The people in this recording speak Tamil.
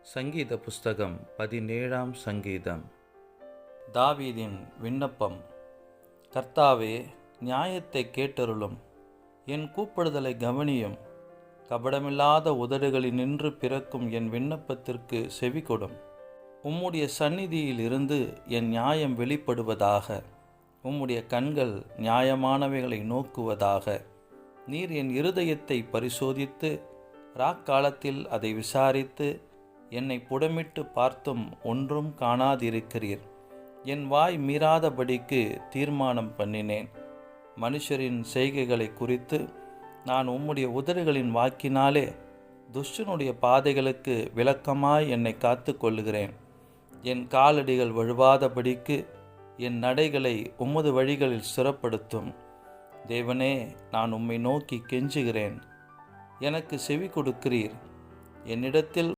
சங்கீத புஸ்தகம் 17ஆம் சங்கீதம். தாவீதின் விண்ணப்பம். கர்த்தாவே, நியாயத்தை கேட்டருளும், என் கூப்பிடுதலை கவனியும். கபடமில்லாத உதடுகளினின்று பிறக்கும் என் விண்ணப்பத்திற்கு செவிகொடும். உம்முடைய சந்நிதியில் இருந்து என் நியாயம் வெளிப்படுவதாக. உம்முடைய கண்கள் நியாயமானவைகளை நோக்குவதாக. நீர் என் இருதயத்தை பரிசோதித்து ராக்காலத்தில் அதை விசாரித்து என்னை புடமிட்டு பார்த்தும் ஒன்றும் காணாதிருக்கிறீர். என் வாய் மீறாதபடிக்கு தீர்மானம் பண்ணினேன். மனுஷரின் செய்கைகளை குறித்து நான் உம்முடைய உதடுகளின் வாக்கினாலே துஷ்டனுடைய பாதைகளுக்கு விலக்கமாய் என்னை காத்து கொள்ளுகிறேன். என் காலடிகள் வழுவாதபடிக்கு என் நடைகளை உமது வழிகளில் ஸ்திரப்படுத்தும். தேவனே, நான் உம்மை நோக்கி கெஞ்சுகிறேன். எனக்கு செவி கொடுக்கிறீர். என்னிடத்தில்